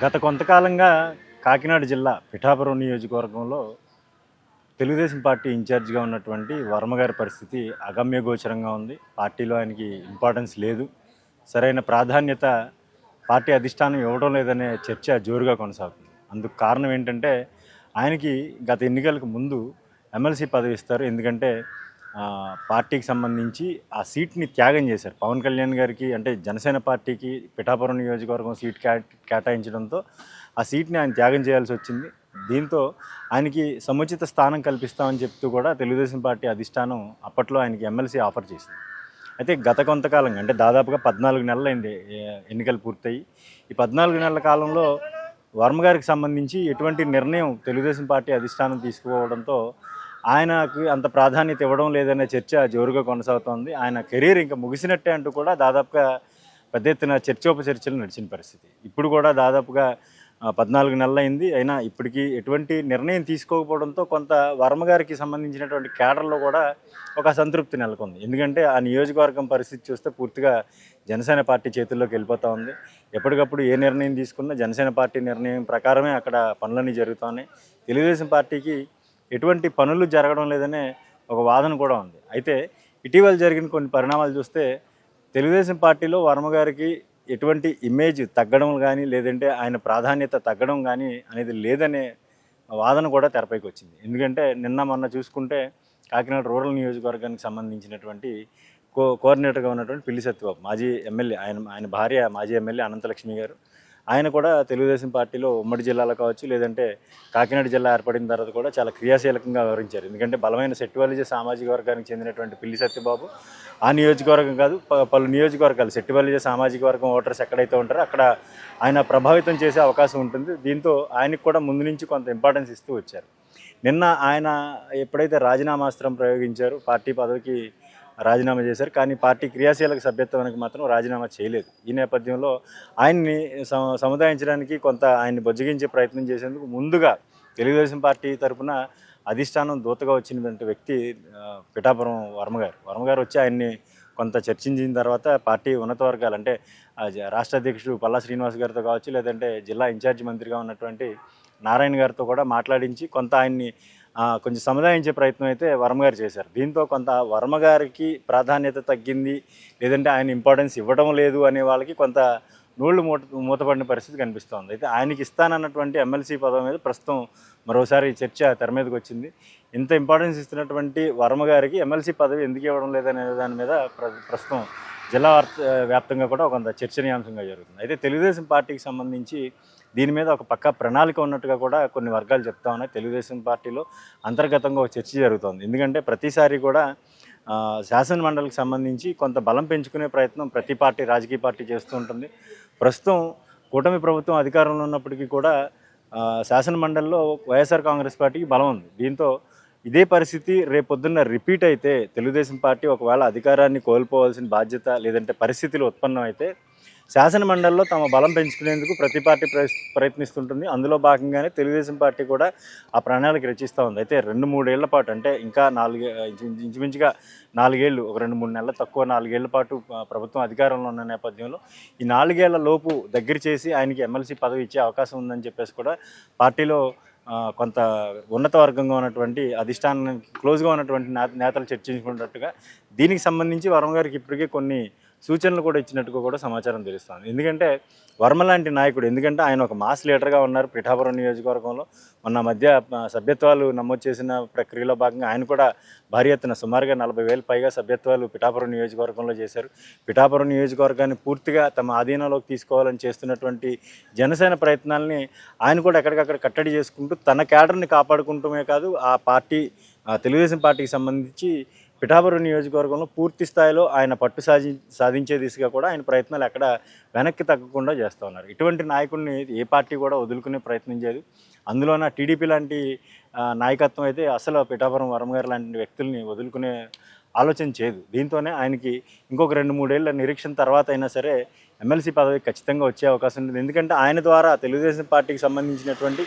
గత కొంతకాలంగా కాకినాడ జిల్లా పిఠాపురం నియోజకవర్గంలో తెలుగుదేశం పార్టీ ఇన్ఛార్జిగా ఉన్నటువంటి వర్మ గారి పరిస్థితి అగమ్యగోచరంగా ఉంది. పార్టీలో ఆయనకి ఇంపార్టెన్స్ లేదు, సరైన ప్రాధాన్యత పార్టీ అధిష్టానం ఇవ్వడం లేదనే చర్చ జోరుగా కొనసాగుతుంది. అందుకు కారణం ఏంటంటే ఆయనకి గత ఎన్నికలకు ముందు ఎమ్మెల్సీ పదవి ఇస్తారు. ఎందుకంటే పార్టీకి సంబంధించి ఆ సీట్ని త్యాగం చేశారు. పవన్ కళ్యాణ్ గారికి అంటే జనసేన పార్టీకి పిఠాపురం నియోజకవర్గం సీట్ కేటాయించడంతో ఆ సీట్ని ఆయన త్యాగం చేయాల్సి వచ్చింది. దీంతో ఆయనకి సముచిత స్థానం కల్పిస్తామని చెప్తూ కూడా తెలుగుదేశం పార్టీ అధిష్టానం అప్పట్లో ఆయనకి ఎమ్మెల్సీ ఆఫర్ చేసింది. అయితే గత కొంతకాలంగా అంటే దాదాపుగా 14 నెలలైంది ఎన్నికలు పూర్తయి. ఈ 14 నెలల కాలంలో వర్మ గారికి సంబంధించి ఎటువంటి నిర్ణయం తెలుగుదేశం పార్టీ అధిష్టానం తీసుకోవడంతో ఆయనకు అంత ప్రాధాన్యత ఇవ్వడం లేదనే చర్చ జోరుగా కొనసాగుతోంది. ఆయన కెరీర్ ఇంకా ముగిసినట్టే అంటూ కూడా దాదాపుగా పెద్ద ఎత్తున చర్చోపచర్చలు నడిచిన పరిస్థితి. ఇప్పుడు కూడా దాదాపుగా 14 నెలలైంది. అయినా ఇప్పటికీ ఎటువంటి నిర్ణయం తీసుకోకపోవడంతో కొంత వర్మ గారికి సంబంధించినటువంటి కేడర్లో కూడా ఒక అసంతృప్తి నెలకొంది. ఎందుకంటే ఆ నియోజకవర్గం పరిస్థితి చూస్తే పూర్తిగా జనసేన పార్టీ చేతుల్లోకి వెళ్ళిపోతూ ఉంది. ఎప్పటికప్పుడు ఏ నిర్ణయం తీసుకున్నా జనసేన పార్టీ నిర్ణయం ప్రకారమే అక్కడ పనులన్నీ జరుగుతున్నాయి. తెలుగుదేశం పార్టీకి ఎటువంటి పనులు జరగడం లేదనే ఒక వాదన కూడా ఉంది. అయితే ఇటీవల జరిగిన కొన్ని పరిణామాలు చూస్తే తెలుగుదేశం పార్టీలో వర్మ గారికి ఎటువంటి ఇమేజ్ తగ్గడం కానీ లేదంటే ఆయన ప్రాధాన్యత తగ్గడం కానీ అనేది లేదనే వాదన కూడా తెరపైకి వచ్చింది. ఎందుకంటే నిన్న మొన్న చూసుకుంటే కాకినాడ రూరల్ నియోజకవర్గానికి సంబంధించినటువంటి కోఆర్డినేటర్గా ఉన్నటువంటి పిల్లి సత్యబాబు మాజీ ఎమ్మెల్యే, ఆయన భార్య మాజీ ఎమ్మెల్యే అనంతలక్ష్మి గారు, ఆయన కూడా తెలుగుదేశం పార్టీలో ఉమ్మడి జిల్లాలో కావచ్చు లేదంటే కాకినాడ జిల్లా ఏర్పడిన తర్వాత కూడా చాలా క్రియాశీలకంగా వ్యవహరించారు. ఎందుకంటే బలమైన సెట్టివలిజ సామాజిక వర్గానికి చెందినటువంటి పిల్లి సత్యబాబు ఆ నియోజకవర్గం కాదు పలు నియోజకవర్గాలు సెట్టివలిజ సామాజిక వర్గం ఓటర్స్ ఎక్కడైతే ఉంటారో అక్కడ ఆయన ప్రభావితం చేసే అవకాశం ఉంటుంది. దీంతో ఆయనకు కూడా ముందు నుంచి కొంత ఇంపార్టెన్స్ ఇస్తూ వచ్చారు. నిన్న ఆయన ఎప్పుడైతే రాజీనామాస్త్రం ప్రయోగించారో పార్టీ పదవికి రాజీనామా చేశారు. కానీ పార్టీ క్రియాశీలక సభ్యత్వానికి మాత్రం రాజీనామా చేయలేదు. ఈ నేపథ్యంలో ఆయన్ని సముదాయించడానికి కొంత ఆయన్ని బొజ్జగించే ప్రయత్నం చేసేందుకు ముందుగా తెలుగుదేశం పార్టీ తరఫున అధిష్టానం దూతగా వచ్చినటువంటి వ్యక్తి పిఠాపురం వర్మ గారు వచ్చి ఆయన్ని కొంత చర్చించిన తర్వాత పార్టీ ఉన్నత వర్గాలు అంటే రాష్ట్ర అధ్యక్షుడు పల్లా శ్రీనివాస్ గారితో కావచ్చు లేదంటే జిల్లా ఇన్ఛార్జి మంత్రిగా ఉన్నటువంటి నారాయణ గారితో కూడా మాట్లాడించి కొంత ఆయన్ని కొంచెం సముదాయించే ప్రయత్నం అయితే వర్మ గారు చేశారు. దీంతో కొంత వర్మ గారికి ప్రాధాన్యత తగ్గింది లేదంటే ఆయన ఇంపార్టెన్స్ ఇవ్వడం లేదు అనే వాళ్ళకి కొంత నోళ్లు మూతపడిన పరిస్థితి కనిపిస్తోంది. అయితే ఆయనకి ఇస్తానన్నటువంటి ఎమ్మెల్సీ పదవి మీద ప్రస్తుతం మరోసారి చర్చ తెర మీదకి వచ్చింది. ఇంత ఇంపార్టెన్స్ ఇస్తున్నటువంటి వర్మ గారికి ఎమ్మెల్సీ పదవి ఎందుకు ఇవ్వడం లేదనే దాని మీద ప్రస్తుతం జిల్లా వ్యాప్తంగా కూడా కొంత చర్చనీయాంశంగా జరుగుతుంది. అయితే తెలుగుదేశం పార్టీకి సంబంధించి దీని మీద ఒక పక్కా ప్రణాళిక ఉన్నట్టుగా కూడా కొన్ని వర్గాలు చెప్తా ఉన్నాయి. తెలుగుదేశం పార్టీలో అంతర్గతంగా ఒక చర్చ జరుగుతోంది. ఎందుకంటే ప్రతిసారి కూడా శాసన మండలికి సంబంధించి కొంత బలం పెంచుకునే ప్రయత్నం ప్రతి పార్టీ రాజకీయ పార్టీ చేస్తూ ఉంటుంది. ప్రస్తుతం కూటమి ప్రభుత్వం అధికారంలో ఉన్నప్పటికీ కూడా శాసన మండలిలో వైఎస్ఆర్ కాంగ్రెస్ పార్టీకి బలం ఉంది. దీంతో ఇదే పరిస్థితి రేపొద్దున్న రిపీట్ అయితే తెలుగుదేశం పార్టీ ఒకవేళ అధికారాన్ని కోల్పోవాల్సిన బాధ్యత లేదంటే పరిస్థితులు ఉత్పన్నమైతే శాసన మండలిలో తమ బలం పెంచుకునేందుకు ప్రతి పార్టీ ప్రయత్నిస్తుంటుంది. అందులో భాగంగానే తెలుగుదేశం పార్టీ కూడా ఆ ప్రణాళిక రచిస్తూ ఉంది. అయితే 2-3 ఏళ్ల పాటు అంటే ఇంకా ఇంచుమించుగా 4 ఏళ్ళు, ఒక 2-3 నెలల తక్కువ 4 ఏళ్ల పాటు ప్రభుత్వం అధికారంలో ఉన్న నేపథ్యంలో ఈ 4 ఏళ్ల లోపు దగ్గర చేసి ఆయనకి ఎమ్మెల్సీ పదవి ఇచ్చే అవకాశం ఉందని చెప్పేసి కూడా పార్టీలో కొంత ఉన్నత వర్గంగా ఉన్నటువంటి అధిష్టానానికి క్లోజ్గా ఉన్నటువంటి నేతలు చర్చించుకున్నట్టుగా దీనికి సంబంధించి వర్మ గారికి ఇప్పటికే కొన్ని సూచనలు కూడా ఇచ్చినట్టుగా కూడా సమాచారం తెలుస్తుంది. ఎందుకంటే వర్మ లాంటి నాయకుడు, ఎందుకంటే ఆయన ఒక మాస్ లీడర్గా ఉన్నారు పిఠాపురం నియోజకవర్గంలో. మొన్న మధ్య సభ్యత్వాలు నమోదు చేసిన ప్రక్రియలో భాగంగా ఆయన కూడా భారీ ఎత్తున సుమారుగా 40,000 పైగా సభ్యత్వాలు పిఠాపురం నియోజకవర్గంలో చేశారు. పిఠాపురం నియోజకవర్గాన్ని పూర్తిగా తమ ఆధీనంలోకి తీసుకోవాలని చేస్తున్నటువంటి జనసేన ప్రయత్నాలని ఆయన కూడా ఎక్కడికక్కడ కట్టడి చేసుకుంటూ తన కేడర్ని కాపాడుకుంటూనే కాదు ఆ పార్టీ తెలుగుదేశం పార్టీకి సంబంధించి పిఠాపురం నియోజకవర్గంలో పూర్తి స్థాయిలో ఆయన పట్టు సాధించే దిశగా కూడా ఆయన ప్రయత్నాలు ఎక్కడ వెనక్కి తగ్గకుండా చేస్తూ ఉన్నారు. ఇటువంటి నాయకుడిని ఏ పార్టీ కూడా వదులుకునే ప్రయత్నం చేయదు. అందులోన టీడీపీ లాంటి నాయకత్వం అయితే అసలు పిఠాపురం వర్మ గారు లాంటి వ్యక్తుల్ని వదులుకునే ఆలోచన చేయదు. దీంతోనే ఆయనకి ఇంకొక 2-3 ఏళ్ల నిరీక్షణ తర్వాత అయినా సరే ఎమ్మెల్సీ పదవి ఖచ్చితంగా వచ్చే అవకాశం ఉంటుంది. ఎందుకంటే ఆయన ద్వారా తెలుగుదేశం పార్టీకి సంబంధించినటువంటి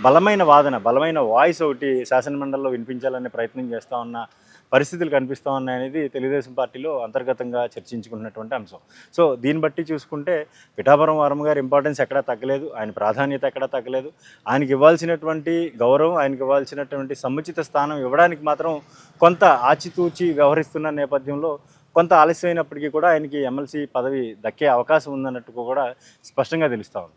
బలమైన వాదన, బలమైన వాయిస్ ఒకటి శాసనమండలిలో వినిపించాలనే ప్రయత్నం చేస్తూ ఉన్న పరిస్థితులు కనిపిస్తూ ఉన్నాయనేది తెలుగుదేశం పార్టీలో అంతర్గతంగా చర్చించుకున్నటువంటి అంశం. సో దీన్ని బట్టి చూసుకుంటే పిఠాపురం వర్మ గారి ఇంపార్టెన్స్ ఎక్కడా తగ్గలేదు, ఆయన ప్రాధాన్యత ఎక్కడా తగ్గలేదు. ఆయనకి ఇవ్వాల్సినటువంటి గౌరవం, ఆయనకి ఇవ్వాల్సినటువంటి సముచిత స్థానం ఇవ్వడానికి మాత్రం కొంత ఆచితూచి వ్యవహరిస్తున్న నేపథ్యంలో కొంత ఆలస్యమైనప్పటికీ కూడా ఆయనకి ఎమ్మెల్సీ పదవి దక్కే అవకాశం ఉందన్నట్టు కూడా స్పష్టంగా తెలుస్తూ ఉంది.